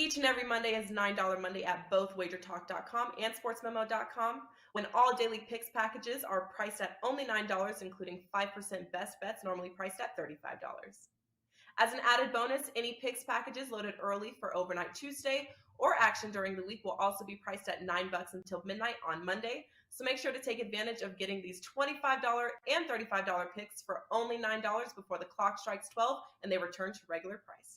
Each and every Monday is $9 Monday at both WagerTalk.com and SportsMemo.com, when all daily picks packages are priced at only $9, including 5% best bets, normally priced at $35. As an added bonus, any picks packages loaded early for Overnight Tuesday or action during the week will also be priced at $9 until midnight on Monday. So make sure to take advantage of getting these $25 and $35 picks for only $9 before the clock strikes 12 and they return to regular price.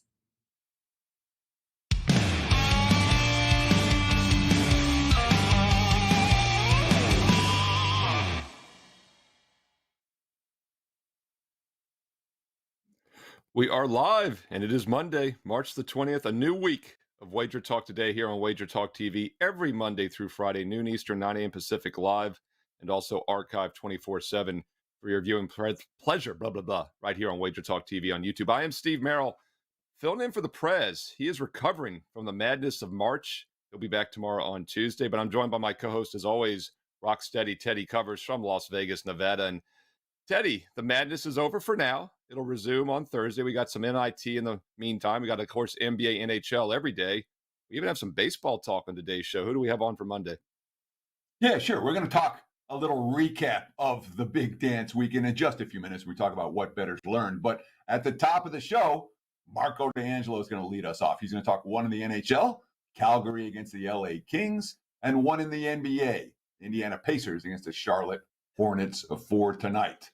We are live, and it is Monday, March the 20th, a new week of Wager Talk Today here on Wager Talk TV every Monday through Friday, noon Eastern, 9 a.m. Pacific live, and also archived 24/7 for your viewing pleasure, right here on Wager Talk TV on YouTube. I am Steve Merrill, filling in for the Prez. He is recovering from the madness of March. He'll be back tomorrow on Tuesday, but I'm joined by my co-host, as always, Rocksteady Teddy Covers from Las Vegas, Nevada. And Teddy, the madness is over for now. It'll resume on Thursday. We got some NIT in the meantime. We got, of course, NBA, NHL every day. We even have some baseball talk on today's show. Who do we have on for Monday? Yeah, sure. We're going to talk a little recap of the big dance weekend in just a few minutes. We talk about what bettors learned. But at the top of the show, Marco D'Angelo is going to lead us off. He's going to talk one in the NHL, Calgary against the LA Kings, and one in the NBA, Indiana Pacers against the Charlotte Hornets for tonight.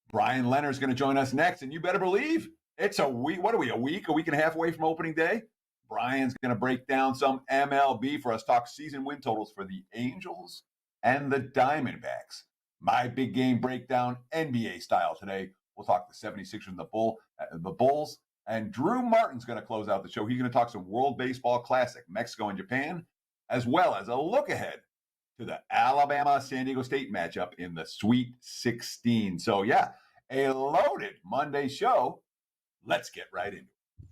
Bryan Leonard is going to join us next, and you better believe it's a week. What are we, a week and a half away from opening day? Bryan's going to break down some MLB for us, talk season win totals for the Angels and the Diamondbacks. My big game breakdown, NBA style today. We'll talk the 76ers and the Bulls, and Drew Martin's going to close out the show. He's going to talk some World Baseball Classic, Mexico and Japan, as well as a look ahead to the Alabama-San Diego State matchup in the Sweet 16. So, yeah, a loaded Monday show. Let's get right into it.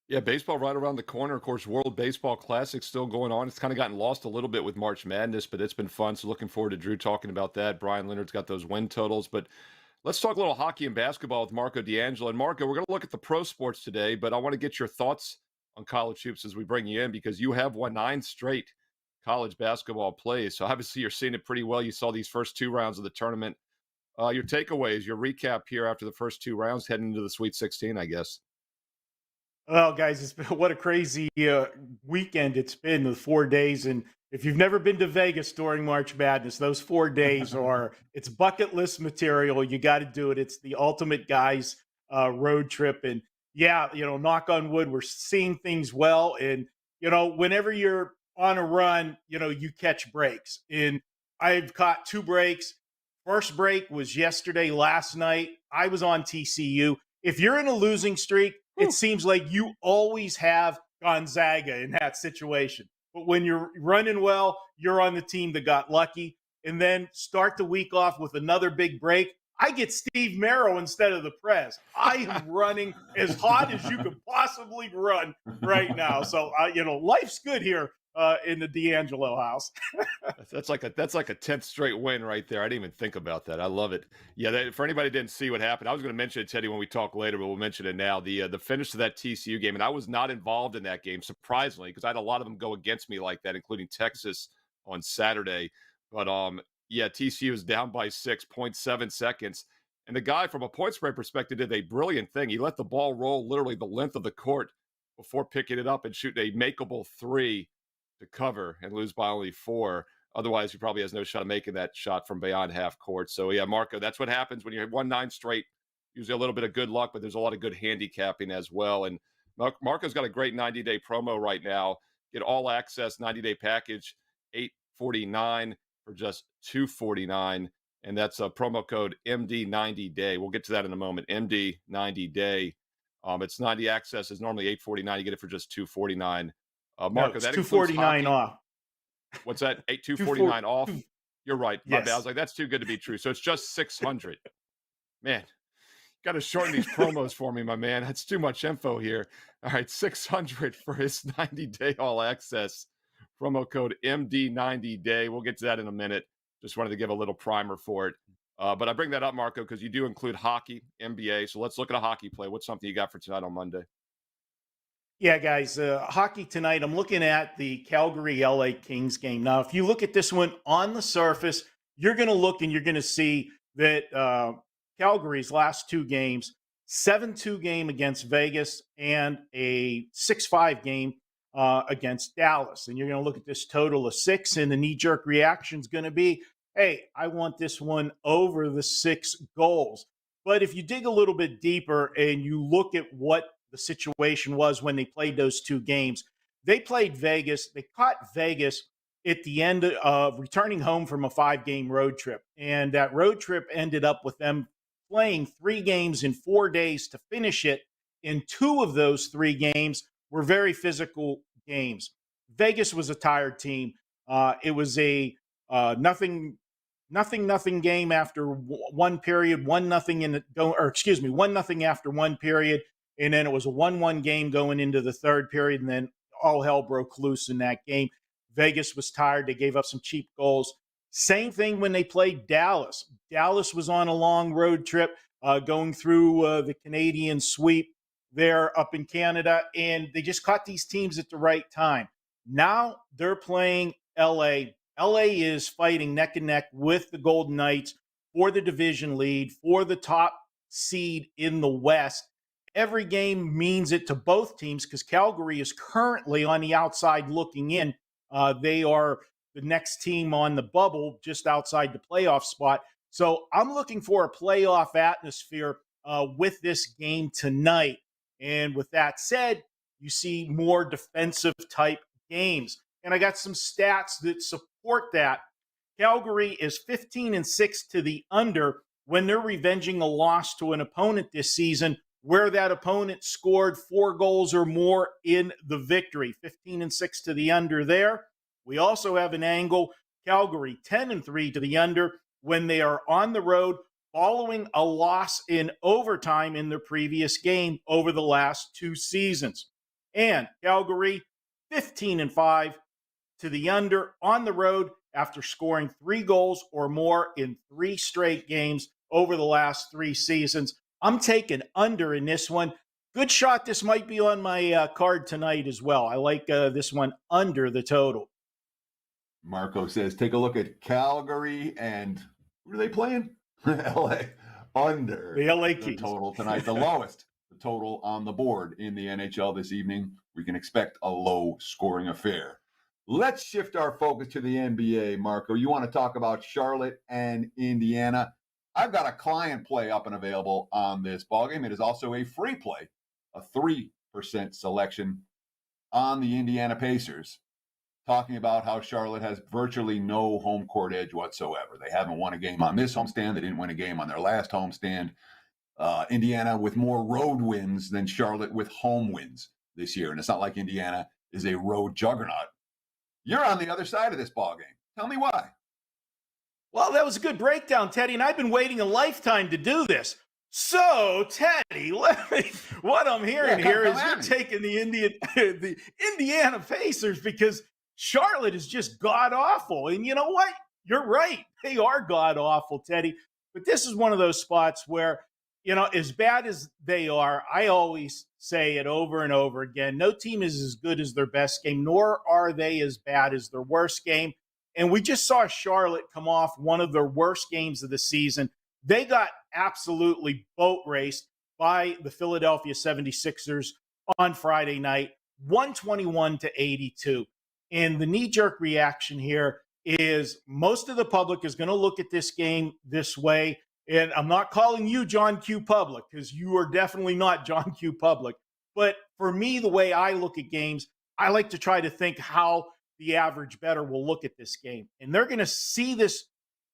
Yeah, baseball right around the corner. Of course, World Baseball Classic still going on. It's kind of gotten lost a little bit with March Madness, but it's been fun. So looking forward to Drew talking about that. Bryan Leonard's got those win totals. But let's talk a little hockey and basketball with Marco D'Angelo. And Marco, we're going to look at the pro sports today, but I want to get your thoughts on college hoops as we bring you in, because you have won 9 straight college basketball plays. So obviously you're seeing it pretty well. You saw these first 2 rounds of the tournament. Your takeaways, your recap here after the first 2 rounds, heading into the Sweet 16, I guess. Well, guys, it's been what a crazy weekend it's been, the 4 days. And if you've never been to Vegas during March Madness, those 4 days it's bucket list material. You got to do it. It's the ultimate, guys, road trip. And yeah, knock on wood, we're seeing things well. And, whenever you're on a run, you catch breaks. And I've caught 2 breaks. First break was yesterday, last night. I was on TCU. If you're in a losing streak, it seems like you always have Gonzaga in that situation. But when you're running well, you're on the team that got lucky. And then start the week off with another big break. I get Steve Merrill instead of the Prez. I am running as hot as you could possibly run right now. So, life's good here in the D'Angelo house. That's like a 10th straight win right there. I didn't even think about that. I love it. Yeah, for anybody who didn't see what happened, I was going to mention it, Teddy, when we talk later, but we'll mention it now. The finish of that TCU game, and I was not involved in that game, surprisingly, because I had a lot of them go against me like that, including Texas on Saturday. But yeah, TCU was down by 6.7 seconds. And the guy, from a point spread perspective, did a brilliant thing. He let the ball roll literally the length of the court before picking it up and shooting a makeable 3 to cover and lose by only 4. Otherwise, he probably has no shot of making that shot from beyond half court. So, yeah, Marco, that's what happens when you have won 9 straight. Usually a little bit of good luck, but there's a lot of good handicapping as well. And Marco's got a great 90-day promo right now. Get all access 90-day package, $849 for just $249. And that's a promo code MD90Day. We'll get to that in a moment. MD90Day. It's 90 access is normally $849. You get it for just $249. Marco, that $249 off. What's that? $249 off. You're right. My Yes. bad. I was like, that's too good to be true. So it's just $600. Man, got to shorten these promos for me, my man. That's too much info here. All right, $600 for his 90-day all access. Promo code MD90Day. We'll get to that in a minute. Just wanted to give a little primer for it. But I bring that up, Marco, because you do include hockey, NBA. So let's look at a hockey play. What's something you got for tonight on Monday? Yeah, guys, hockey tonight. I'm looking at the Calgary LA Kings game. Now, if you look at this one on the surface, you're going to look and you're going to see that Calgary's last two games, 7-2 game against Vegas and a 6-5 game against Dallas. And you're going to look at this total of 6, and the knee jerk reaction is going to be, hey, I want this one over the 6 goals. But if you dig a little bit deeper and you look at what the situation was when they played those two games, they played Vegas. They caught Vegas at the end of returning home from a 5-game road trip. And that road trip ended up with them playing 3 games in 4 days to finish it. And 2 of those 3 games were very physical games. Vegas was a tired team. It was a nothing game after one period, 1-0 in the go, or excuse me, 1-0 after one period, and then it was a 1-1 game going into the third period, and then all hell broke loose in that game. Vegas was tired. They gave up some cheap goals. Same thing when they played Dallas. Dallas was on a long road trip going through the Canadian sweep there up in Canada, and they just caught these teams at the right time. Now they're playing LA. LA is fighting neck and neck with the Golden Knights for the division lead, for the top seed in the West. Every game means it to both teams because Calgary is currently on the outside looking in. They are the next team on the bubble just outside the playoff spot. So I'm looking for a playoff atmosphere with this game tonight. And with that said, you see more defensive type games. And I got some stats that support that. Calgary is 15-6 to the under when they're revenging a loss to an opponent this season where that opponent scored 4 goals or more in the victory. 15-6 to the under there. We also have an angle, Calgary 10-3 to the under when they are on the road following a loss in overtime in their previous game over the last 2 seasons. And Calgary 15-5 to the under on the road after scoring 3 goals or more in 3 straight games over the last 3 seasons. I'm taking under in this one. Good shot. This might be on my card tonight as well. I like this one under the total. Marco says, take a look at Calgary and who are they playing? LA under the LA the Kings total tonight. The lowest the total on the board in the NHL this evening. We can expect a low scoring affair. Let's shift our focus to the NBA, Marco. You want to talk about Charlotte and Indiana? I've got a client play up and available on this ballgame. It is also a free play, a 3% selection on the Indiana Pacers, talking about how Charlotte has virtually no home court edge whatsoever. They haven't won a game on this homestand. They didn't win a game on their last homestand. Indiana with more road wins than Charlotte with home wins this year. And it's not like Indiana is a road juggernaut. You're on the other side of this ballgame. Tell me why. Well, that was a good breakdown, Teddy, and I've been waiting a lifetime to do this. So, Teddy, what I'm hearing here is you're taking the Indiana Pacers because Charlotte is just god-awful. And you know what? You're right. They are god-awful, Teddy. But this is one of those spots where, you know, as bad as they are, I always say it over and over again, no team is as good as their best game, nor are they as bad as their worst game. And we just saw Charlotte come off one of their worst games of the season. They got absolutely boat raced by the Philadelphia 76ers on Friday night, 121-82. And the knee-jerk reaction here is most of the public is going to look at this game this way. And I'm not calling you John Q. Public because you are definitely not John Q. Public. But for me, the way I look at games, I like to try to think how the average bettor will look at this game. And they're going to see this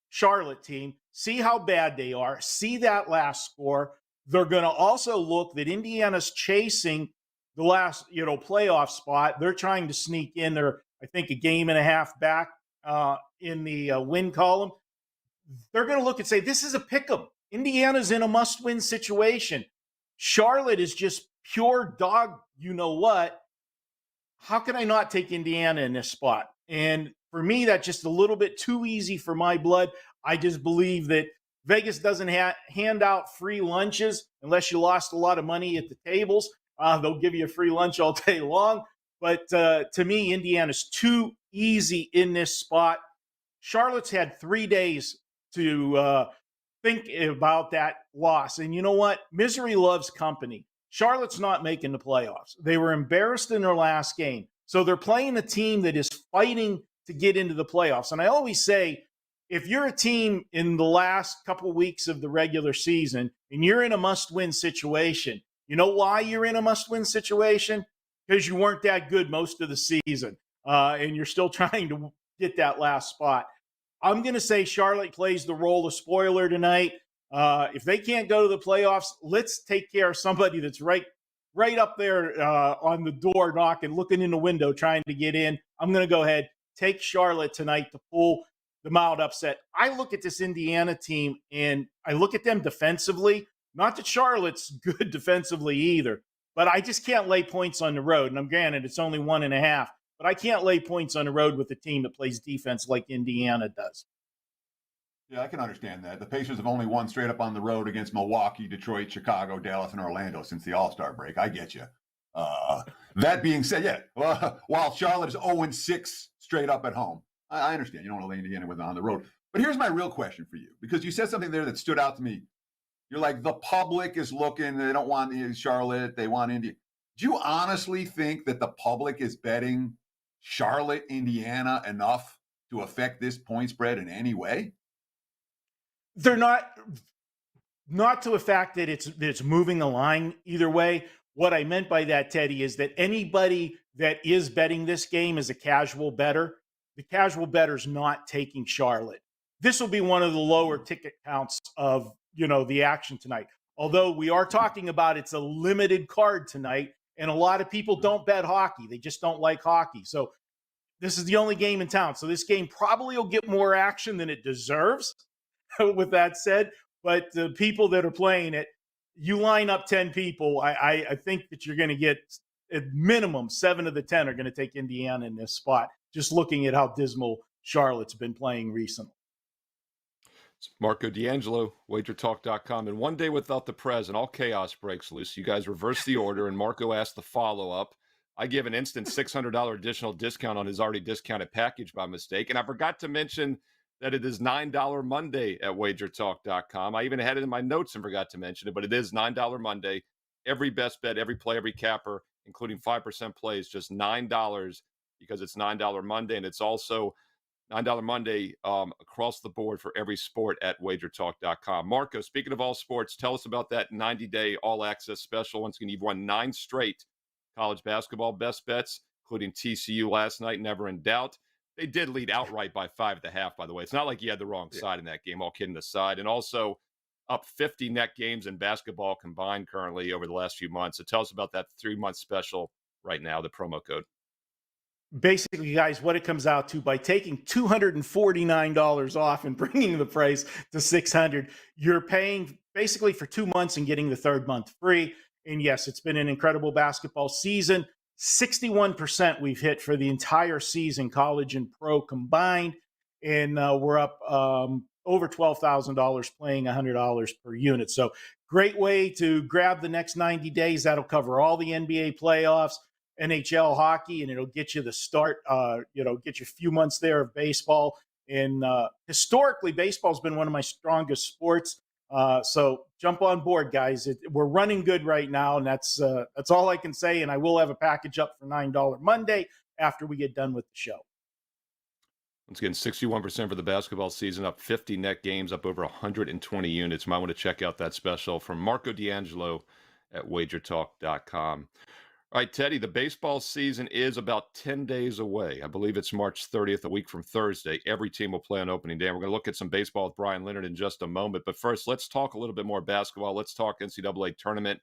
Charlotte team, see how bad they are, see that last score. They're going to also look that Indiana's chasing the last, playoff spot. They're trying to sneak in. They're, I think, a game and a half back in the win column. They're going to look and say, this is a pick'em. Indiana's in a must-win situation. Charlotte is just pure dog, you-know-what. How can I not take Indiana in this spot? And for me, that's just a little bit too easy for my blood. I just believe that Vegas doesn't hand out free lunches unless you lost a lot of money at the tables. They'll give you a free lunch all day long. But to me, Indiana's too easy in this spot. Charlotte's had 3 days to think about that loss. And you know what? Misery loves company. Charlotte's not making the playoffs. They were embarrassed in their last game. So they're playing a team that is fighting to get into the playoffs. And I always say, if you're a team in the last couple of weeks of the regular season and you're in a must-win situation, you know why you're in a must-win situation? Because you weren't that good most of the season, and you're still trying to get that last spot. I'm going to say Charlotte plays the role of spoiler tonight. If they can't go to the playoffs, let's take care of somebody that's right up there on the door knocking, looking in the window, trying to get in. I'm going to go ahead, take Charlotte tonight to pull the mild upset. I look at this Indiana team, and I look at them defensively. Not that Charlotte's good defensively either, but I just can't lay points on the road. And I'm granted it's only 1.5, but I can't lay points on the road with a team that plays defense like Indiana does. Yeah, I can understand that. The Pacers have only won straight up on the road against Milwaukee, Detroit, Chicago, Dallas, and Orlando since the All-Star break. I get you. That being said, yeah, while Charlotte is 0-6 straight up at home, I understand. You don't want to lay Indiana with on the road. But here's my real question for you, because you said something there that stood out to me. You're like, the public is looking. They don't want Charlotte. They want Indiana. Do you honestly think that the public is betting Charlotte, Indiana enough to affect this point spread in any way? They're not to a fact that it's moving the line either way. What I meant by that, Teddy, is that anybody that is betting this game is a casual bettor. The casual bettor's not taking Charlotte. This will be one of the lower ticket counts of, the action tonight. Although we are talking about it's a limited card tonight, and a lot of people don't bet hockey. They just don't like hockey. So this is the only game in town. So this game probably will get more action than it deserves, with that said. But the people that are playing it, you line up 10 people, I think that you're going to get at minimum 7 of the 10 are going to take Indiana in this spot, just looking at how dismal Charlotte's been playing recently. It's Marco D'Angelo, WagerTalk.com. And one day without the Prez and all chaos breaks loose. You guys reverse the order, and Marco asked the follow-up. I give an instant $600 additional discount on his already discounted package by mistake. And I forgot to mention that it is $9 Monday at WagerTalk.com. I even had it in my notes and forgot to mention it, but it is $9 Monday. Every best bet, every play, every capper, including 5% plays, just $9 because it's $9 Monday. And it's also $9 Monday across the board for every sport at WagerTalk.com. Marco, speaking of all sports, tell us about that 90-day all-access special. Once again, you've won 9 straight college basketball best bets, including TCU last night, never in doubt. They did lead outright by 5.5, by the way. It's not like you had the wrong side in that game, all kidding aside. And also up 50 net games in basketball combined currently over the last few months. So tell us about that 3-month special right now, the promo code. Basically, guys, what it comes out to, by taking $249 off and bringing the price to $600, you're paying basically for 2 months and getting the 3rd month free. And yes, it's been an incredible basketball season. 61% we've hit for the entire season, college and pro combined. And we're up over $12,000 playing $100 per unit. So great way to grab the next 90 days. That'll cover all the NBA playoffs, NHL hockey, and it'll get you the start, get you a few months there of baseball. And historically, baseball's been one of my strongest sports. So jump on board, guys. We're running good right now, and that's all I can say. And I will have a package up for $9 Monday after we get done with the show. Once again, 61% for the basketball season, up 50 net games, up over 120 units. You might want to check out that special from Marco D'Angelo at WagerTalk.com. All right, Teddy, the baseball season is about 10 days away. I believe it's March 30th, a week from Thursday. Every team will play on opening day. We're going to look at some baseball with Bryan Leonard in just a moment. But first, let's talk a little bit more basketball. Let's talk NCAA tournament.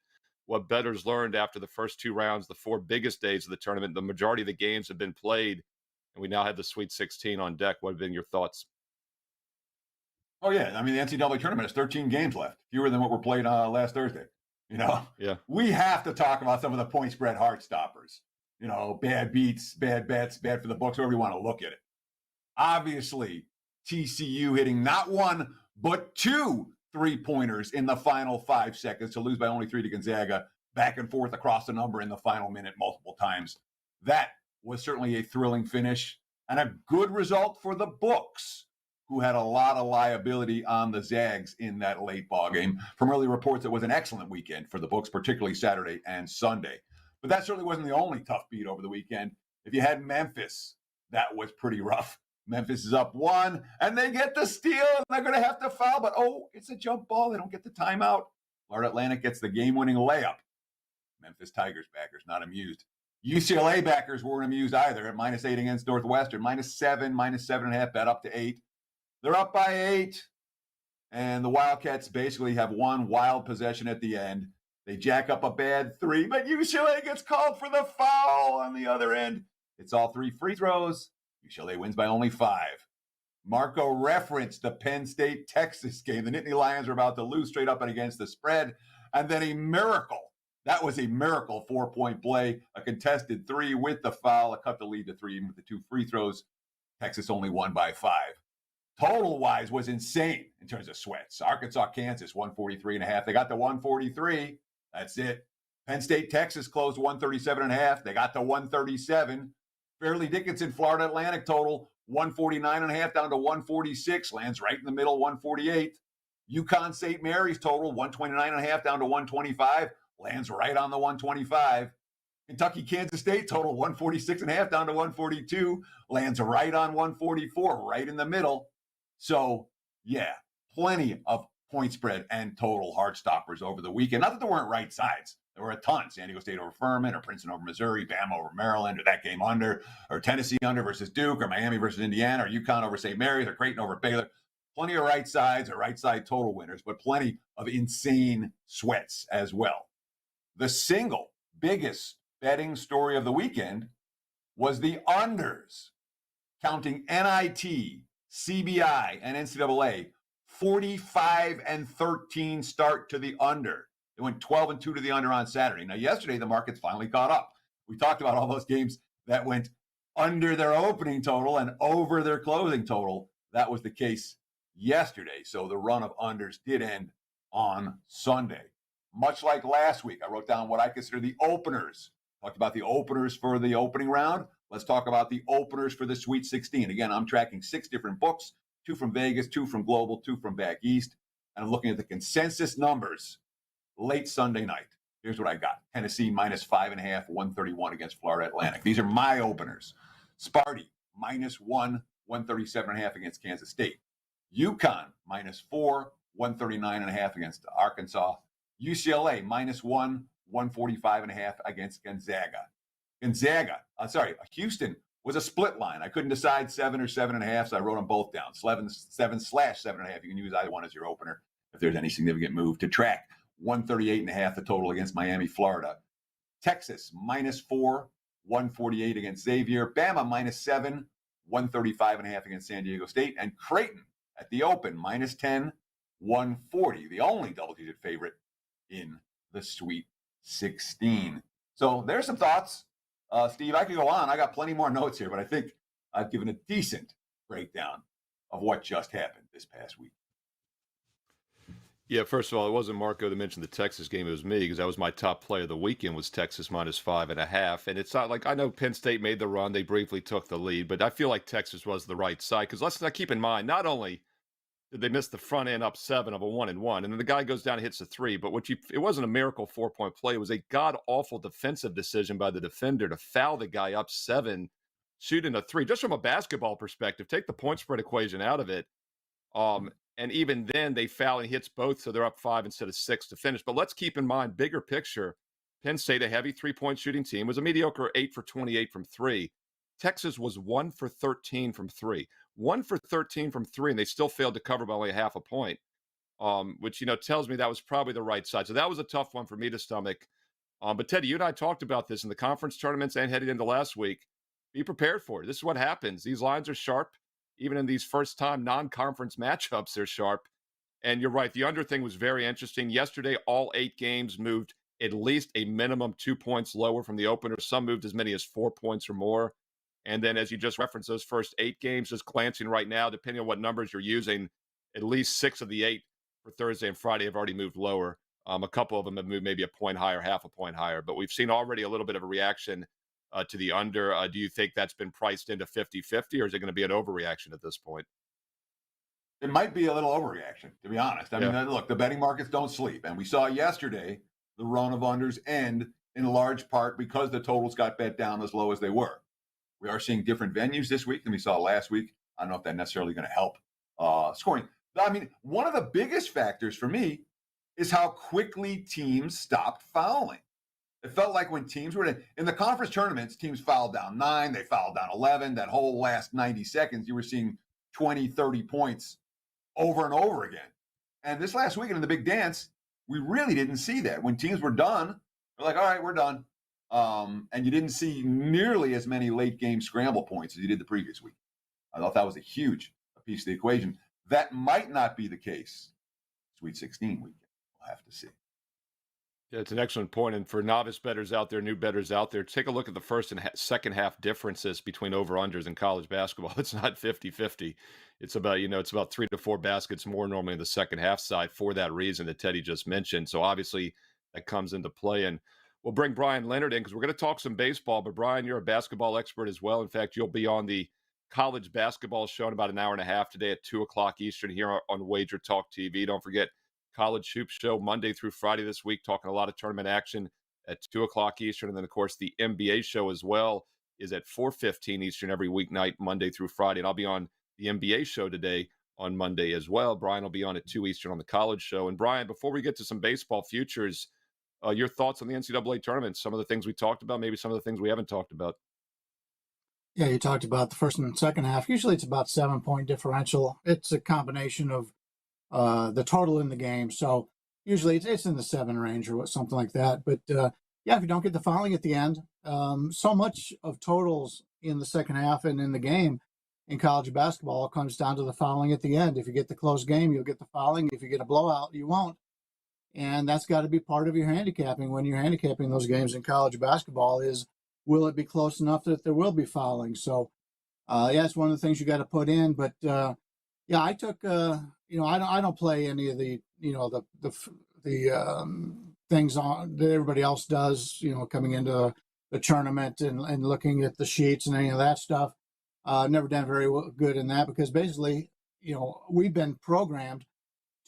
What bettors learned after the first 2 rounds, the 4 biggest days of the tournament. The majority of the games have been played, and we now have the Sweet 16 on deck. What have been your thoughts? Oh, yeah. I mean, the NCAA tournament has 13 games left, fewer than what were played last Thursday. Yeah. We have to talk about some of the point spread heart stoppers. Bad beats, bad bets, bad for the books, however you want to look at it. Obviously, TCU hitting not 1, but 2 3-pointers in the final 5 seconds to lose by only 3 to Gonzaga. back and forth across the number in the final minute multiple times. That was certainly a thrilling finish and a good result for the books, who had a lot of liability on the Zags in that late ball game. From early reports, it was an excellent weekend for the books, particularly Saturday and Sunday. But that certainly wasn't the only tough beat over the weekend. If you had Memphis, that was pretty rough. Memphis is up 1, and they get the steal, and they're going to have to foul. But, it's a jump ball. They don't get the timeout. Florida Atlantic gets the game-winning layup. Memphis Tigers backers not amused. UCLA backers weren't amused either at -8 against Northwestern. -7, -7.5, bet up to 8. They're up by 8, and the Wildcats basically have one wild possession at the end. They jack up a bad 3, but UCLA gets called for the foul on the other end. It's all 3 free throws. UCLA wins by only 5. Marco referenced the Penn State-Texas game. The Nittany Lions were about to lose straight up and against the spread, and then a miracle. That was a miracle 4-point play, a contested 3 with the foul, a cut the lead to 3 with the 2 free throws. Texas only won by 5. Total-wise was insane in terms of sweats. Arkansas, Kansas, 143.5. They got to 143. That's it. Penn State, Texas closed 137.5. They got to 137. Fairleigh Dickinson, Florida Atlantic total, 149.5 down to 146. Lands right in the middle, 148. UConn St. Mary's total, 129.5 down to 125. Lands right on the 125. Kentucky, Kansas State total, 146.5 down to 142. Lands right on 144, right in the middle. So, yeah, plenty of point spread and total heart stoppers over the weekend. Not that there weren't right sides. There were a ton. San Diego State over Furman, or Princeton over Missouri, Bama over Maryland, or that game under, or Tennessee under versus Duke, or Miami versus Indiana, or UConn over St. Mary's, or Creighton over Baylor. Plenty of right sides or right side total winners, but plenty of insane sweats as well. The single biggest betting story of the weekend was the unders, counting NIT, CBI, and NCAA. 45-13 start to the under. It went 12-2 to the under on Saturday. Now, yesterday, the markets finally caught up. We talked about all those games that went under their opening total and over their closing total. That was the case yesterday. So the run of unders did end on Sunday. Much like last week, I wrote down what I consider the openers. Talked about the openers for the opening round. Let's talk about the openers for the Sweet 16. Again, I'm tracking 6 different books, 2 from Vegas, 2 from Global, 2 from back east. And I'm looking at the consensus numbers late Sunday night. Here's what I got. Tennessee -5.5, 131 against Florida Atlantic. These are my openers. Sparty -1, 137.5 against Kansas State. UConn -4, 139.5 against Arkansas. UCLA -1, 145.5 against Gonzaga. Houston was a split line. I couldn't decide 7 or 7.5, so I wrote them both down. 7/7.5. You can use either one as your opener if there's any significant move to track. 138.5 the total against Miami, Florida. Texas -4, 148 against Xavier. Bama -7, 135.5 against San Diego State. And Creighton at the open -10, 140. The only double-digit favorite in the Sweet 16. So there's some thoughts. Steve, I could go on. I got plenty more notes here, but I think I've given a decent breakdown of what just happened this past week. Yeah, first of all, it wasn't Marco that mentioned the Texas game. It was me, because that was my top play of the weekend, was Texas -5.5. And it's not like, I know Penn State made the run. They briefly took the lead, but I feel like Texas was the right side. Because let's not keep in mind, not only did they miss the front end up 7 of a 1-and-1, and then the guy goes down and hits a 3. But it wasn't a miracle 4-point play. It was a god-awful defensive decision by the defender to foul the guy up 7, shooting a 3. Just from a basketball perspective, take the point spread equation out of it. And even then, they foul and he hits both, so they're up 5 instead of 6 to finish. But let's keep in mind, bigger picture, Penn State, a heavy 3-point shooting team, was a mediocre 8 for 28 from 3. Texas was 1 for 13 from 3. 1 for 13 from 3, and they still failed to cover by only half a point, which, tells me that was probably the right side. So that was a tough one for me to stomach. But, Teddy, you and I talked about this in the conference tournaments and heading into last week. Be prepared for it. This is what happens. These lines are sharp. Even in these first-time non-conference matchups, they're sharp. And you're right, the under thing was very interesting. Yesterday, all 8 games moved at least a minimum 2 points lower from the opener. Some moved as many as 4 points or more. And then, as you just referenced, those first 8 games, just glancing right now, depending on what numbers you're using, at least 6 of the 8 for Thursday and Friday have already moved lower A couple of them have moved maybe a point higher, half a point higher, but we've seen already a little bit of a reaction to the under. Do you think that's been priced into 50-50, or is it going to be an overreaction at this point? It might be a little overreaction, to be honest. I mean, look, the betting markets don't sleep. And we saw yesterday the run of unders end in large part because the totals got bet down as low as they were. We are seeing different venues this week than we saw last week. I don't know if that's necessarily going to help scoring. I mean, one of the biggest factors for me is how quickly teams stopped fouling. It felt like when teams were in the conference tournaments, teams fouled down 9, they fouled down 11. That whole last 90 seconds, you were seeing 20, 30 points over and over again. And this last weekend in the big dance, we really didn't see that. When teams were done, they're like, all right, we're done. And you didn't see nearly as many late game scramble points as you did the previous week. I thought that was a huge piece of the equation. That might not be the case Sweet 16 weekend. We'll have to see. Yeah, it's an excellent point. And for novice bettors out there, new bettors out there, take a look at the first and second half differences between over-unders in college basketball. It's not 50-50. It's about, it's about 3 to 4 baskets more normally in the second half side for that reason that Teddy just mentioned. So obviously that comes into play. And we'll bring Bryan Leonard in because we're going to talk some baseball. But Bryan, you're a basketball expert as well. In fact, you'll be on the college basketball show in about an hour and a half today at 2 o'clock Eastern here on WagerTalk TV. Don't forget, College Hoop Show Monday through Friday this week, talking a lot of tournament action at 2 o'clock Eastern. And then, of course, the NBA show as well is at 4:15 Eastern every weeknight, Monday through Friday. And I'll be on the NBA show today on Monday as well. Bryan will be on at 2 Eastern on the college show. And Bryan, before we get to some baseball futures, your thoughts on the NCAA tournament, some of the things we talked about, maybe some of the things we haven't talked about. Yeah, you talked about the first and second half. Usually it's about 7-point differential. It's a combination of the total in the game. So usually it's in the 7 range or something like that. But yeah, if you don't get the fouling at the end, so much of totals in the second half and in the game in college basketball comes down to the fouling at the end. If you get the close game, you'll get the fouling. If you get a blowout, you won't. And that's got to be part of your handicapping when you're handicapping those games in college basketball is, will it be close enough that there will be fouling? So yeah, it's one of the things you got to put in. But yeah, I took, I don't play any of the, the things on that everybody else does, coming into the tournament and looking at the sheets and any of that stuff. Never done very good in that because basically, we've been programmed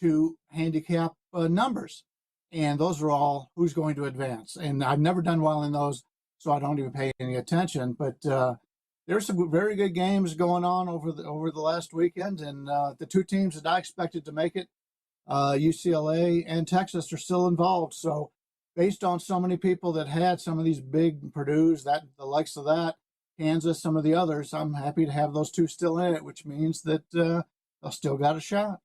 to handicap numbers, and those are all who's going to advance. And I've never done well in those, so I don't even pay any attention. But there's some very good games going on over the last weekend, and the two teams that I expected to make it, UCLA and Texas, are still involved. So based on so many people that had some of these big Purdue's, that the likes of that, Kansas, some of the others, I'm happy to have those two still in it, which means that they'll still got a shot.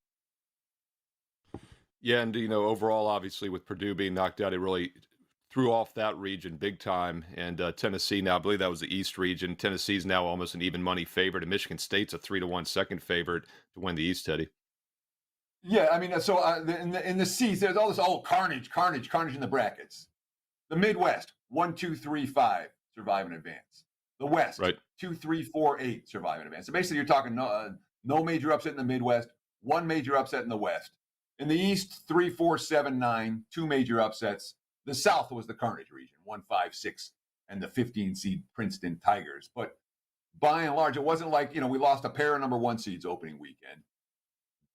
Yeah, and overall, obviously, with Purdue being knocked out, it really threw off that region big time. And Tennessee now, I believe that was the East region. Tennessee's now almost an even money favorite, and Michigan State's a 3-1 second favorite to win the East, Teddy. Yeah, I mean, so in the C's, there's all this carnage in the brackets. The Midwest, 1, 2, 3, 5 survive and advance. The West, right, 2, 3, 4, 8 survive and advance. So basically, you're talking no major upset in the Midwest, one major upset in the West. In the East, 3, 4, 7, 9, 2 major upsets. The South was the carnage region, 1, 5, 6, and the 15 seed Princeton Tigers. But by and large, it wasn't like, we lost a pair of number 1 seeds opening weekend.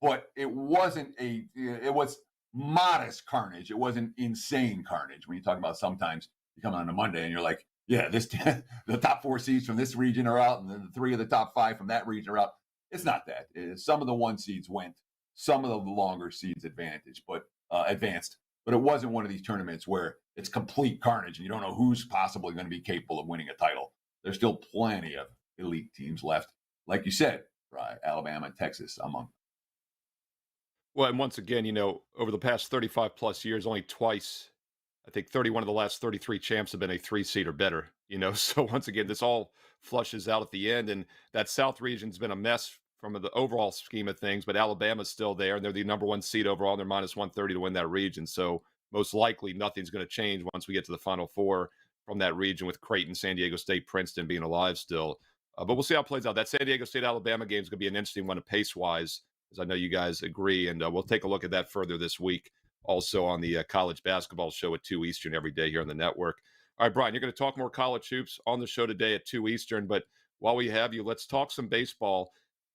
But it was modest carnage. It wasn't insane carnage. When you talk about sometimes you come on a Monday and you're like, yeah, the top 4 seeds from this region are out, and then the 3 of the top 5 from that region are out. It's not that. Some of the 1 seeds went. Some of the longer seeds advanced, but it wasn't one of these tournaments where it's complete carnage and you don't know who's possibly going to be capable of winning a title. There's still plenty of elite teams left, like you said, right? Alabama and Texas among them. Well, and once again, over the past 35 plus years, only twice, I think 31 of the last 33 champs have been a 3-seed or better. So once again, this all flushes out at the end, and that South region's been a mess from the overall scheme of things, but Alabama's still there, and they're the number 1 seed overall, and they're minus 130 to win that region. So most likely nothing's going to change once we get to the Final Four from that region, with Creighton, San Diego State, Princeton being alive still. But we'll see how it plays out. That San Diego State-Alabama game is going to be an interesting one pace-wise, as I know you guys agree, and we'll take a look at that further this week also on the college basketball show at 2 Eastern every day here on the network. All right, Brian, you're going to talk more college hoops on the show today at 2 Eastern. But while we have you, let's talk some baseball.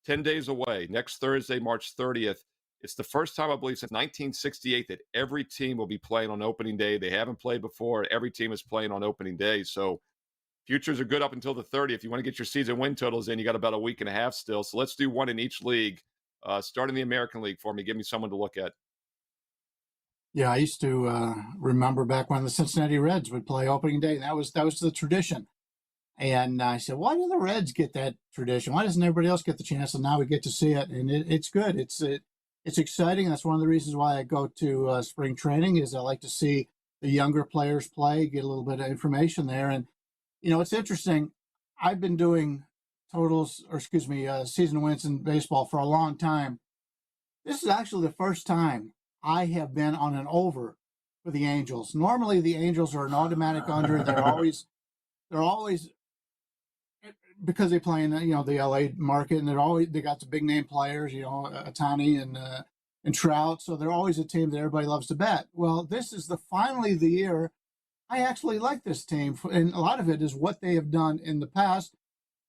10 days away, next Thursday, March 30th. It's the first time, I believe, since 1968 that every team will be playing on opening day. They haven't played before. Every team is playing on opening day. So futures are good up until the 30th. If you want to get your season win totals in, you got about a week and a half still. So let's do one in each league. Start in the American League for me. Give me someone to look at. Yeah, I used to remember back when the Cincinnati Reds would play opening day. That was the tradition. And I said, why do the Reds get that tradition? Why doesn't everybody else get the chance? And now we get to see it, and it's good. It's exciting. That's one of the reasons why I go to spring training, is I like to see the younger players play, get a little bit of information there. And, it's interesting. I've been doing season wins in baseball for a long time. This is actually the first time I have been on an over for the Angels. Normally the Angels are an automatic under. They're always because they play in the LA market, and they got the big name players, Ohtani and Trout, so they're always a team that everybody loves to bet. Well, this is finally the year I actually like this team, and a lot of it is what they have done in the past.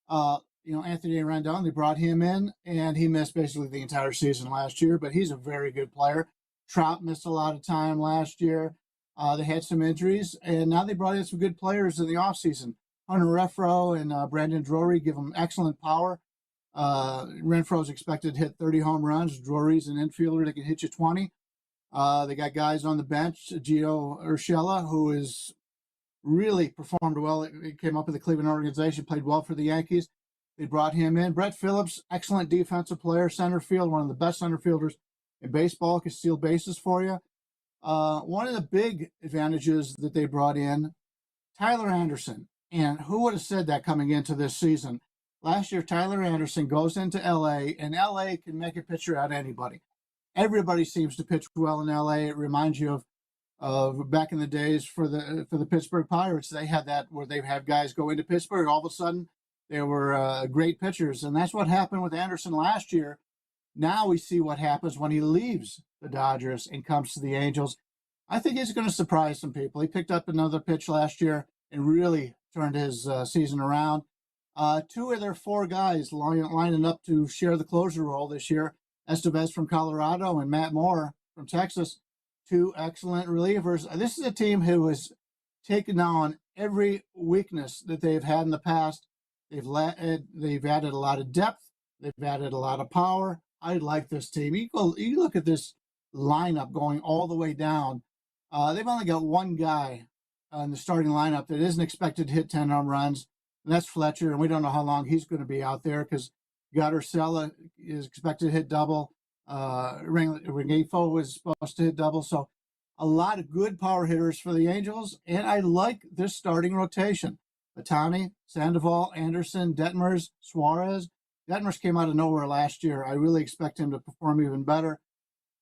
Anthony Rendon, they brought him in, and he missed basically the entire season last year, but he's a very good player. Trout missed a lot of time last year. They had some injuries, and now they brought in some good players in the offseason. Hunter Renfroe and Brandon Drury give them excellent power. Renfroe's expected to hit 30 home runs. Drury's an infielder that can hit you 20. They got guys on the bench, Gio Urshela, who is really performed well. He came up with the Cleveland organization, played well for the Yankees. They brought him in. Brett Phillips, excellent defensive player, center field, one of the best center fielders in baseball, can steal bases for you. One of the big advantages that they brought in, Tyler Anderson. And who would have said that coming into this season? Last year, Tyler Anderson goes into LA, and LA can make a pitcher out of anybody. Everybody seems to pitch well in LA. It reminds you of back in the days for the Pittsburgh Pirates. They had that where they have guys go into Pittsburgh, all of a sudden they were great pitchers, and that's what happened with Anderson last year. Now we see what happens when he leaves the Dodgers and comes to the Angels. I think he's going to surprise some people. He picked up another pitch last year and really turned his season around. Two of their four guys lining up to share the closer role this year, Estevez from Colorado and Matt Moore from Texas, two excellent relievers. This is a team who has taken on every weakness that they've had in the past. They've added a lot of depth. They've added a lot of power. I like this team. You look at this lineup going all the way down. They've only got one guy in the starting lineup that isn't expected to hit 10 home runs, and that's Fletcher, and we don't know how long he's going to be out there because Urshela is expected to hit double. Rengifo was supposed to hit double. So a lot of good power hitters for the Angels, and I like this starting rotation. Ohtani, Sandoval, Anderson, Detmers, Suarez. Detmers came out of nowhere last year. I really expect him to perform even better.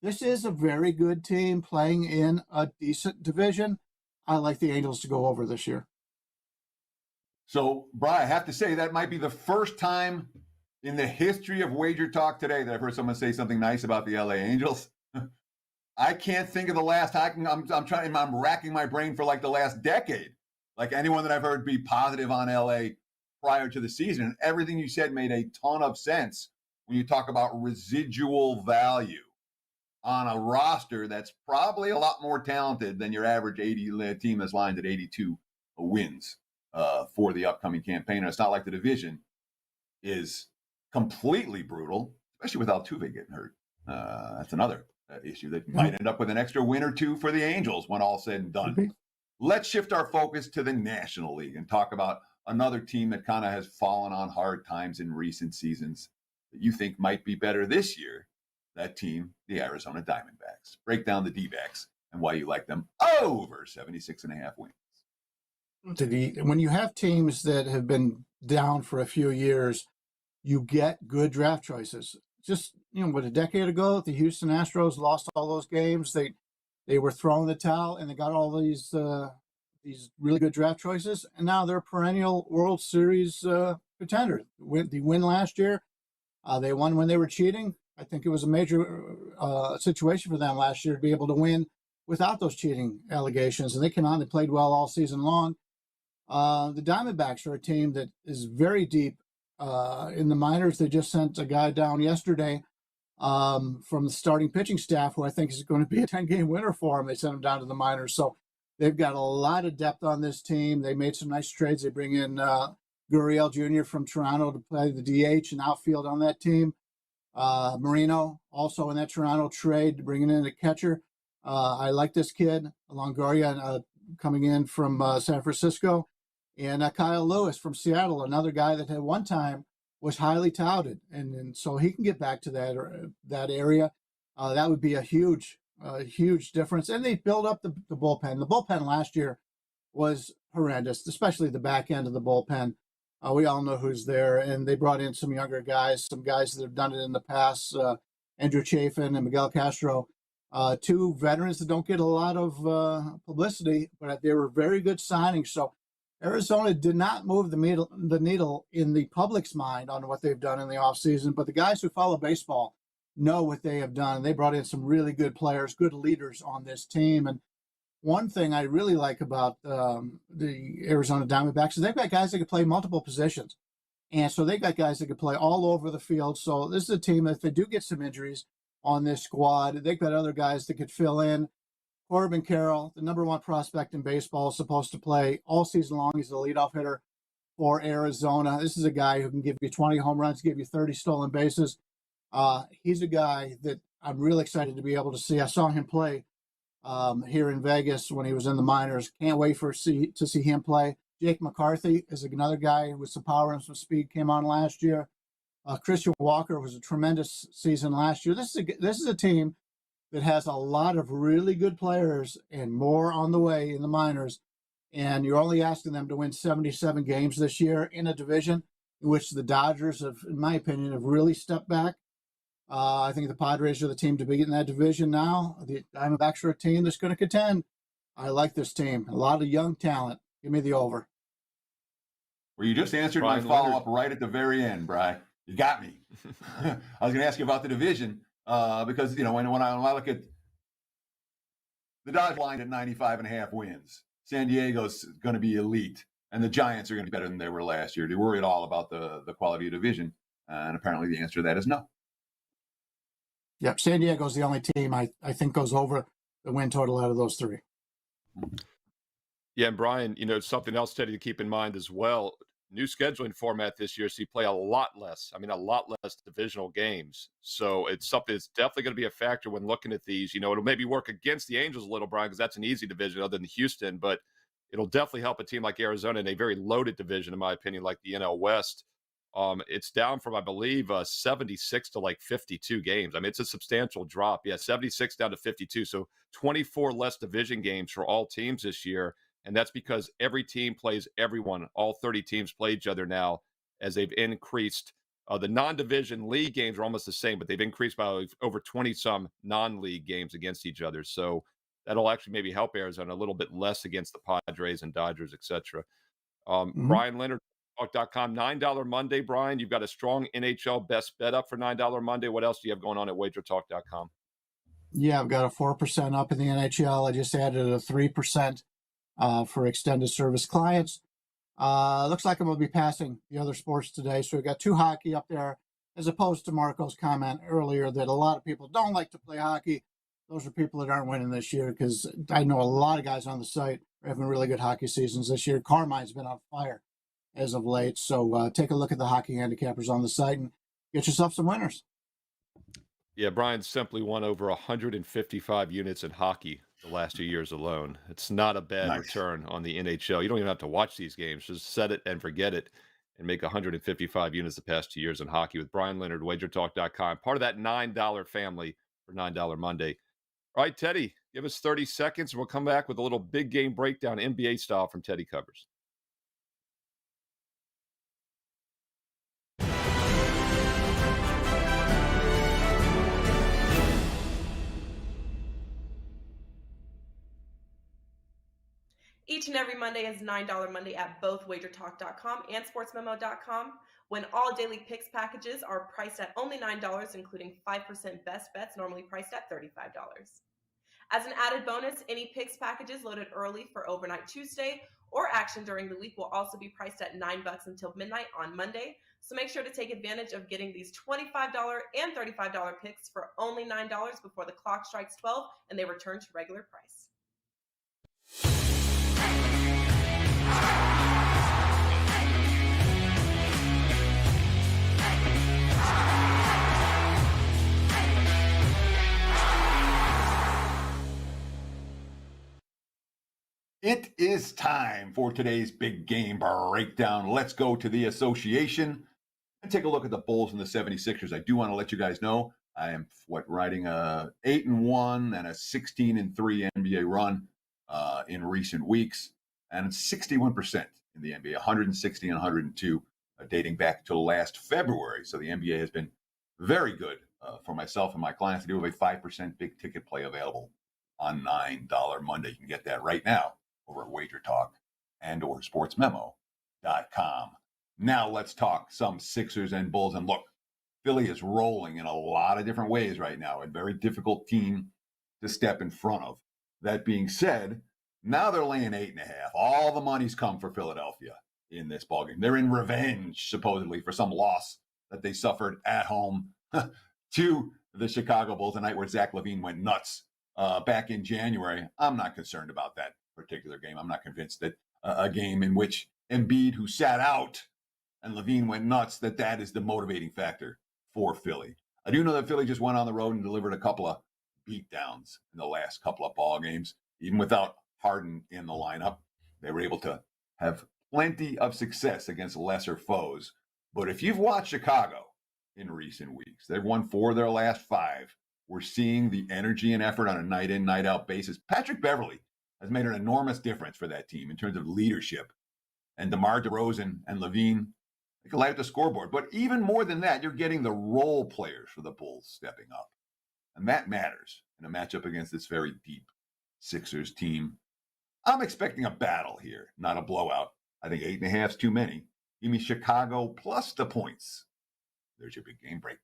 This is a very good team playing in a decent division. I like the Angels to go over this year. So, Brian, I have to say that might be the first time in the history of Wager Talk Today that I've heard someone say something nice about the LA Angels. I can't think of the last time. I'm racking my brain for like the last decade. Like anyone that I've heard be positive on LA prior to the season. Everything you said made a ton of sense when you talk about residual value on a roster that's probably a lot more talented than your average 80 team that's lined at 82 wins for the upcoming campaign. And it's not like the division is completely brutal, especially with Altuve getting hurt. That's another issue that might end up with an extra win or two for the Angels when all said and done. Let's shift our focus to the National League and talk about another team that kind of has fallen on hard times in recent seasons that you think might be better this year. That team, the Arizona Diamondbacks. Break down the D-backs and why you like them over 76.5 wins. When you have teams that have been down for a few years, you get good draft choices. Just, a decade ago, the Houston Astros lost all those games. They were throwing the towel, and they got all these really good draft choices, and now they're perennial World Series contender. They win last year. They won when they were cheating. I think it was a major situation for them last year to be able to win without those cheating allegations, and they came on and played well all season long. The Diamondbacks are a team that is very deep in the minors. They just sent a guy down yesterday from the starting pitching staff, who I think is going to be a 10-game winner for them. They sent him down to the minors. So they've got a lot of depth on this team. They made some nice trades. They bring in Gurriel Jr. from Toronto to play the DH and outfield on that team. Marino also in that Toronto trade, bringing in a catcher. I like this kid, Longoria, coming in from San Francisco. And Kyle Lewis from Seattle, another guy that at one time was highly touted. And so he can get back to that area. That would be a huge difference. And they build up the bullpen. The bullpen last year was horrendous, especially the back end of the bullpen. We all know who's there. And they brought in some younger guys, some guys that have done it in the past, Andrew Chafin and Miguel Castro. Two veterans that don't get a lot of publicity, but they were very good signings. So Arizona did not move the needle in the public's mind on what they've done in the offseason, but the guys who follow baseball know what they have done. They brought in some really good players, good leaders on this team. And one thing I really like about the Arizona Diamondbacks is they've got guys that can play multiple positions. And so they got guys that can play all over the field. So this is a team, if they do get some injuries on this squad, they've got other guys that could fill in. Corbin Carroll, the number one prospect in baseball, is supposed to play all season long. He's the leadoff hitter for Arizona. This is a guy who can give you 20 home runs, give you 30 stolen bases. He's a guy that I'm really excited to be able to see. I saw him play here in Vegas when he was in the minors. Can't wait to see him play. Jake McCarthy is another guy with some power and some speed, came on last year. Christian Walker was a tremendous season last year. This is a team that has a lot of really good players and more on the way in the minors. And you're only asking them to win 77 games this year in a division in which the Dodgers have, in my opinion, have really stepped back. I think the Padres are the team to beat in that division now. The Diamondbacks are a team that's going to contend. I like this team. A lot of young talent. Give me the over. Well, you just answered Bryan my follow-up Leonard. right at the very end, Bri. You got me. I was going to ask you about the division because, when I look at the Dodgers line at 95.5 wins, San Diego's going to be elite, and the Giants are going to be better than they were last year. Do you worry at all about the quality of division? And apparently the answer to that is no. Yep, San Diego's the only team I think goes over the win total out of those three. Yeah, and Brian, something else, Teddy, to keep in mind as well. New scheduling format this year, so you play a lot less divisional games. So it's something that's definitely going to be a factor when looking at these. It'll maybe work against the Angels a little, Brian, because that's an easy division other than Houston, but it'll definitely help a team like Arizona in a very loaded division, in my opinion, like the NL West. It's down from, I believe, 76 to like 52 games. I mean, it's a substantial drop. Yeah, 76 down to 52. So 24 less division games for all teams this year. And that's because every team plays everyone. All 30 teams play each other now as they've increased. The non-division league games are almost the same, but they've increased by over 20-some non-league games against each other. So that'll actually maybe help Arizona a little bit less against the Padres and Dodgers, etc. Bryan Leonard, WagerTalk.com, $9 Monday, Brian. You've got a strong NHL best bet up for $9 Monday. What else do you have going on at WagerTalk.com? Yeah, I've got a 4% up in the NHL. I just added a 3% for extended service clients. Looks like I'm going to be passing the other sports today. So we've got 2 hockey up there, as opposed to Marco's comment earlier that a lot of people don't like to play hockey. Those are people that aren't winning this year, because I know a lot of guys on the site are having really good hockey seasons this year. Carmine's been on fire as of late. So take a look at the hockey handicappers on the site and get yourself some winners. Yeah, Brian simply won over 155 units in hockey the last 2 years alone. It's not a bad return on the NHL. You don't even have to watch these games. Just set it and forget it and make 155 units the past 2 years in hockey with Bryan Leonard, WagerTalk.com. Part of that $9 family for $9 Monday. All right, Teddy, give us 30 seconds and we'll come back with a little big game breakdown, NBA style, from Teddy Covers. Each and every Monday is $9 Monday at both WagerTalk.com and SportsMemo.com, when all daily picks packages are priced at only $9, including 5% best bets, normally priced at $35. As an added bonus, any picks packages loaded early for overnight Tuesday or action during the week will also be priced at $9 until midnight on Monday. So make sure to take advantage of getting these $25 and $35 picks for only $9 before the clock strikes 12 and they return to regular price. It is time for today's big game breakdown. Let's go to the association and take a look at the Bulls and the 76ers. I do want to let you guys know I am riding a 8-1 and a 16-3 NBA run in recent weeks, and 61% in the NBA, 160 and 102 dating back to last February. So the NBA has been very good for myself and my clients. I do have a 5% big ticket play available on $9 Monday. You can get that right now over at WagerTalk and or sportsmemo.com. Now let's talk some Sixers and Bulls. And look, Philly is rolling in a lot of different ways right now. A very difficult team to step in front of. That being said, now they're laying 8.5. All the money's come for Philadelphia in this ballgame. They're in revenge, supposedly, for some loss that they suffered at home to the Chicago Bulls, the night where Zach LaVine went nuts back in January. I'm not concerned about that particular game. I'm not convinced that a game in which Embiid, who sat out, and LaVine went nuts, that is the motivating factor for Philly. I do know that Philly just went on the road and delivered a couple of beatdowns in the last couple of ball games. Even without Harden in the lineup, they were able to have plenty of success against lesser foes. But if you've watched Chicago in recent weeks, they've won 4 of their last 5. We're seeing the energy and effort on a night in, night out basis. Patrick Beverley has made an enormous difference for that team in terms of leadership. And DeMar DeRozan and LaVine, they can light up the scoreboard. But even more than that, you're getting the role players for the Bulls stepping up. And that matters in a matchup against this very deep Sixers team. I'm expecting a battle here, not a blowout. I think 8.5 is too many. Give me Chicago plus the points. There's your big game breakdown.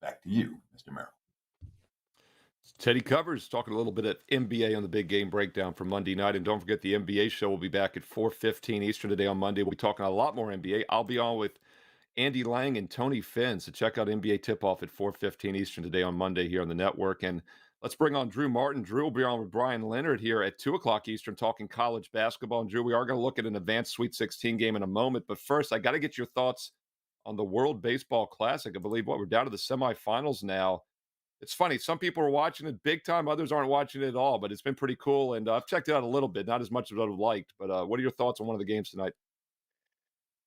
Back to you, Mr. Merrill. Teddy Covers talking a little bit at NBA on the big game breakdown for Monday night. And don't forget the NBA show will be back at 4:15 Eastern today on Monday. We'll be talking a lot more NBA. I'll be on with Andy Lang and Tony Finn. So check out NBA Tip-Off at 4:15 Eastern today on Monday here on the network. And let's bring on Drew Martin. Drew will be on with Bryan Leonard here at 2 o'clock Eastern talking college basketball. And Drew, we are going to look at an advanced Sweet 16 game in a moment. But first, I got to get your thoughts on the World Baseball Classic. I believe we're down to the semifinals now. It's funny. Some people are watching it big time. Others aren't watching it at all, but it's been pretty cool. And I've checked it out a little bit, not as much as I would have liked. But what are your thoughts on one of the games tonight?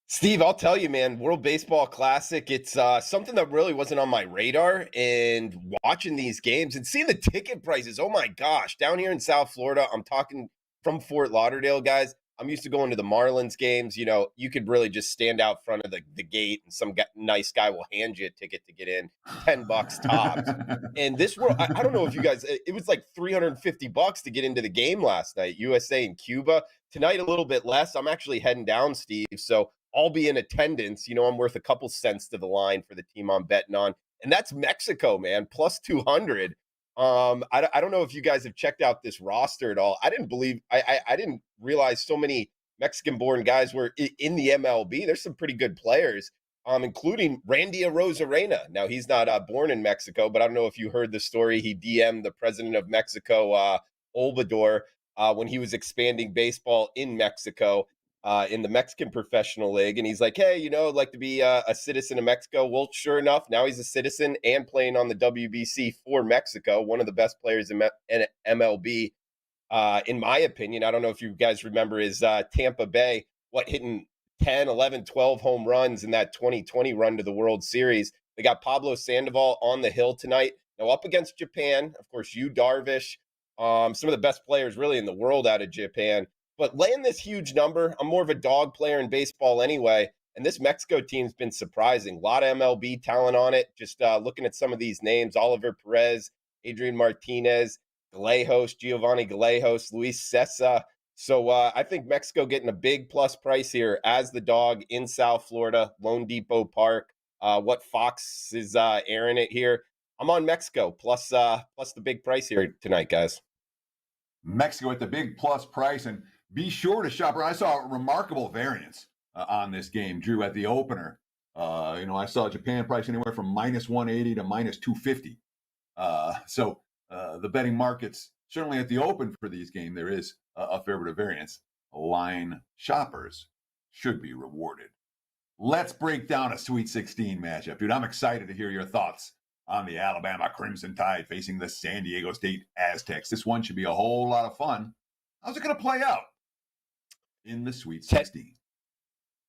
Steve, I'll tell you, man, World Baseball Classic, it's something that really wasn't on my radar. And watching these games and seeing the ticket prices, oh my gosh, down here in South Florida, I'm talking from Fort Lauderdale, guys. I'm used to going to the Marlins games. You know, you could really just stand out front of the gate and some nice guy will hand you a ticket to get in, $10 tops. And this world, I don't know if you guys, it was like $350 to get into the game last night, USA and Cuba. Tonight, a little bit less. I'm actually heading down, Steve. So I'll be in attendance. You know, I'm worth a couple cents to the line for the team I'm betting on. And that's Mexico, man, plus 200. I don't know if you guys have checked out this roster at all. I didn't realize so many Mexican-born guys were in the MLB. There's some pretty good players, including Randy Arozarena. Now, he's not born in Mexico, but I don't know if you heard the story. He DM'd the president of Mexico, Obrador, when he was expanding baseball in Mexico. In the Mexican Professional League. And he's like, hey, you know, I'd like to be a citizen of Mexico. Well, sure enough, now he's a citizen and playing on the WBC for Mexico, one of the best players in MLB, in my opinion. I don't know if you guys remember his Tampa Bay, hitting 10, 11, 12 home runs in that 2020 run to the World Series. They got Pablo Sandoval on the hill tonight. Now up against Japan, of course, Yu Darvish, some of the best players really in the world out of Japan. But laying this huge number, I'm more of a dog player in baseball anyway. And this Mexico team's been surprising. A lot of MLB talent on it. Just looking at some of these names, Oliver Perez, Adrian Martinez, Gallegos, Giovanni Gallegos, Luis Cessa. So I think Mexico getting a big plus price here as the dog in South Florida, Lone Depot Park. What Fox is airing it here. I'm on Mexico plus the big price here tonight, guys. Mexico at the big plus price, and be sure to shop around. I saw a remarkable variance on this game, Drew, at the opener. I saw Japan price anywhere from minus 180 to minus 250. So the betting markets, certainly at the open for these games, there is a fair bit of variance. Line shoppers should be rewarded. Let's break down a Sweet 16 matchup. Dude, I'm excited to hear your thoughts on the Alabama Crimson Tide facing the San Diego State Aztecs. This one should be a whole lot of fun. How's it going to play out in the Sweet 16?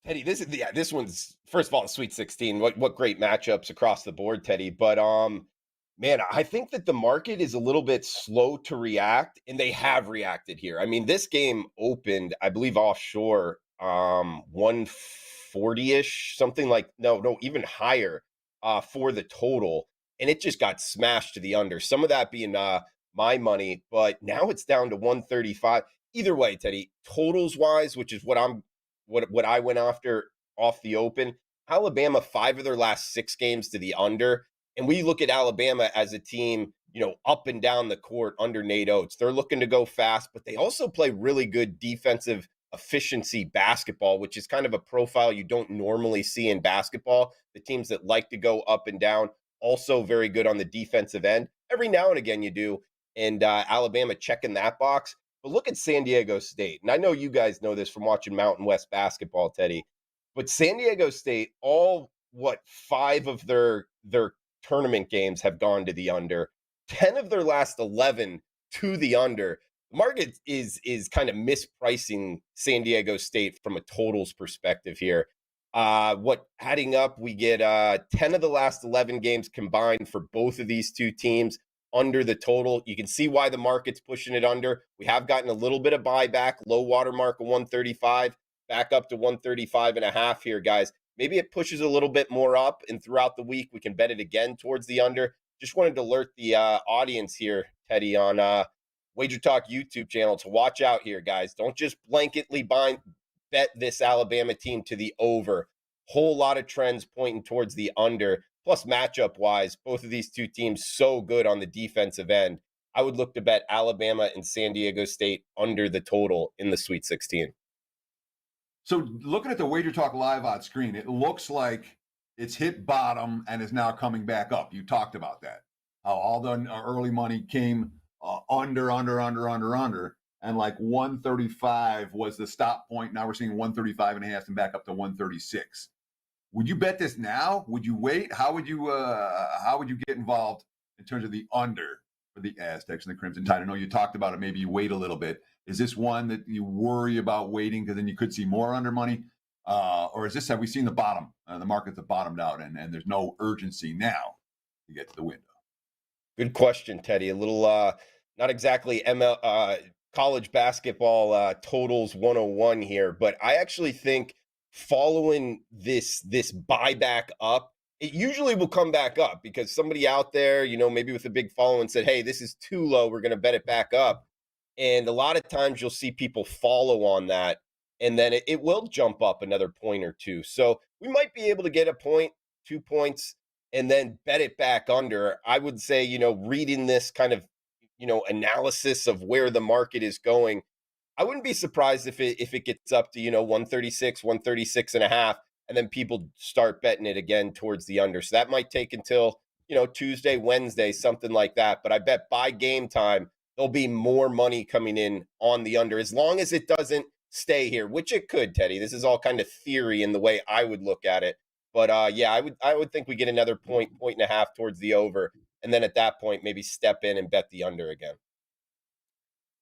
Teddy, this one's, first of all, the Sweet 16. What great matchups across the board, Teddy. But man, I think that the market is a little bit slow to react, and they have reacted here. I mean, this game opened, I believe, offshore 140-ish, something like no, even higher for the total, and it just got smashed to the under. Some of that being my money, but now it's down to 135. Either way, Teddy, totals wise, which is what I went after off the open, Alabama 5 of their last 6 games to the under. And we look at Alabama as a team, up and down the court under Nate Oates. They're looking to go fast, but they also play really good defensive efficiency basketball, which is kind of a profile you don't normally see in basketball. The teams that like to go up and down, also very good on the defensive end. Every now and again you do. And Alabama checking that box. But look at San Diego State. And I know you guys know this from watching Mountain West basketball, Teddy. But San Diego State, 5 of their tournament games have gone to the under. 10 of their last 11 to the under. The market is kind of mispricing San Diego State from a totals perspective here. Adding up, we get 10 of the last 11 games combined for both of these two teams under the total. You can see why the market's pushing it under. We have gotten a little bit of buyback, low water mark of 135, back up to 135.5 here, guys. Maybe it pushes a little bit more up, and throughout the week, we can bet it again towards the under. Just wanted to alert the audience here, Teddy, on WagerTalk YouTube channel to watch out here, guys. Don't just blanketly bet this Alabama team to the over. Whole lot of trends pointing towards the under. Plus, matchup-wise, both of these two teams so good on the defensive end. I would look to bet Alabama and San Diego State under the total in the Sweet 16. So looking at the WagerTalk Live odds screen, it looks like it's hit bottom and is now coming back up. You talked about that. How all the early money came under, and like 135 was the stop point. Now we're seeing 135.5 and back up to 136. Would you bet this now? Would you wait? How would you get involved in terms of the under for the Aztecs and the Crimson Tide? I know you talked about it. Maybe you wait a little bit. Is this one that you worry about waiting because then you could see more under money? Or is this, have we seen the bottom? The markets have bottomed out and there's no urgency now to get to the window? Good question, Teddy. A little, not exactly college basketball totals 101 here, but I actually think following this buyback up, it usually will come back up because somebody out there, maybe with a big following said, hey, this is too low. We're going to bet it back up. And a lot of times you'll see people follow on that, and then it will jump up another point or two. So we might be able to get a point, 2 points, and then bet it back under. I would say, reading this kind of, analysis of where the market is going, I wouldn't be surprised if it gets up to, 136, 136.5, and then people start betting it again towards the under. So that might take until, Tuesday, Wednesday, something like that. But I bet by game time, there'll be more money coming in on the under, as long as it doesn't stay here, which it could, Teddy. This is all kind of theory in the way I would look at it. But yeah, I would think we get another point and a half towards the over. And then at that point, maybe step in and bet the under again.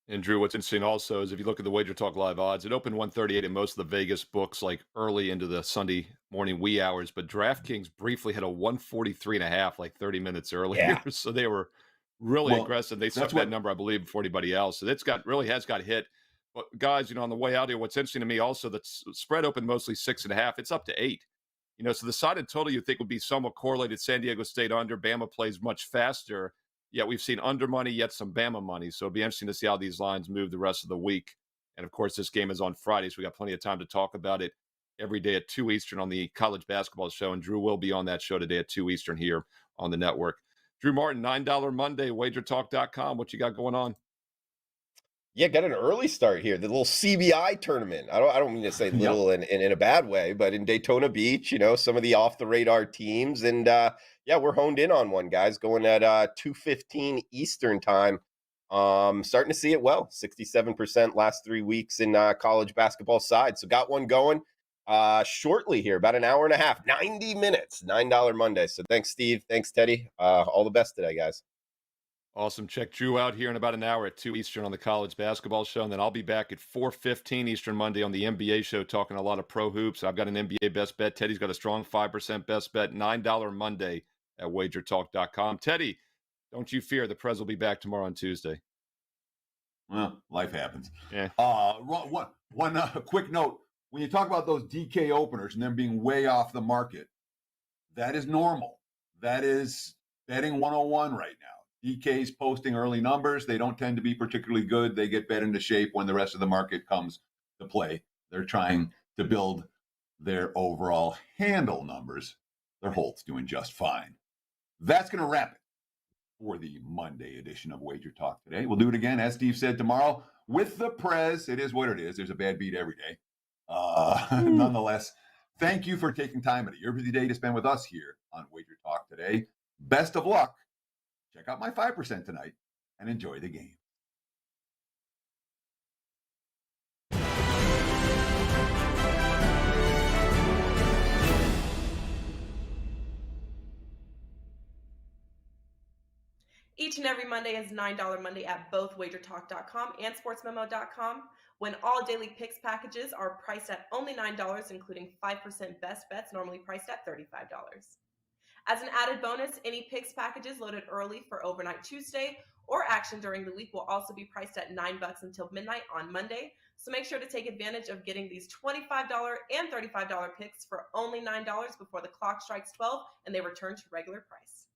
And Drew, what's interesting also is if you look at the WagerTalk Live odds, it opened 138 in most of the Vegas books, like early into the Sunday morning wee hours. But DraftKings briefly had a 143.5, like 30 minutes earlier. Yeah. So they were really aggressive. They set that number, I believe, before anybody else. So it's really has got hit. But guys, on the way out here, what's interesting to me also, the spread opened mostly 6.5. It's up to 8. So the sided total you think would be somewhat correlated. San Diego State under. Bama plays much faster. Yet we've seen under money, yet some Bama money. So it'll be interesting to see how these lines move the rest of the week. And, of course, this game is on Friday, so we got plenty of time to talk about it every day at 2 Eastern on the College Basketball Show. And Drew will be on that show today at 2 Eastern here on the network. Drew Martin, $9 Monday, WagerTalk.com. What you got going on? Yeah, got an early start here. The little CBI tournament. I don't mean to say little in a bad way, but in Daytona Beach, some of the off the radar teams, and yeah, we're honed in on one, guys. Going at 2:15 Eastern time. Starting to see it well. 67% last 3 weeks in college basketball side. So got one going shortly here, about an hour and a half, 90 minutes, $9 Monday. So thanks, Steve. Thanks, Teddy. All the best today, guys. Awesome. Check Drew out here in about an hour at 2 Eastern on the college basketball show. And then I'll be back at 4:15 Eastern Monday on the NBA show talking a lot of pro hoops. I've got an NBA best bet. Teddy's got a strong 5% best bet, $9 Monday at WagerTalk.com. Teddy, don't you fear, the Prez will be back tomorrow on Tuesday. Well, life happens. Yeah. One quick note. When you talk about those DK openers and them being way off the market, that is normal. That is betting 101 right now. DK's posting early numbers. They don't tend to be particularly good. They get bet into shape when the rest of the market comes to play. They're trying to build their overall handle numbers. Their hold's doing just fine. That's going to wrap it for the Monday edition of Wager Talk Today. We'll do it again, as Steve said, tomorrow with the Prez. It is what it is. There's a bad beat every day. Nonetheless, thank you for taking time out of your busy day to spend with us here on Wager Talk Today. Best of luck. Check out my 5% tonight and enjoy the game. Each and every Monday is $9 Monday at both WagerTalk.com and SportsMemo.com, when all daily picks packages are priced at only $9, including 5% best bets, normally priced at $35. As an added bonus, any picks packages loaded early for Overnight Tuesday or action during the week will also be priced at $9 until midnight on Monday. So make sure to take advantage of getting these $25 and $35 picks for only $9 before the clock strikes 12 and they return to regular price.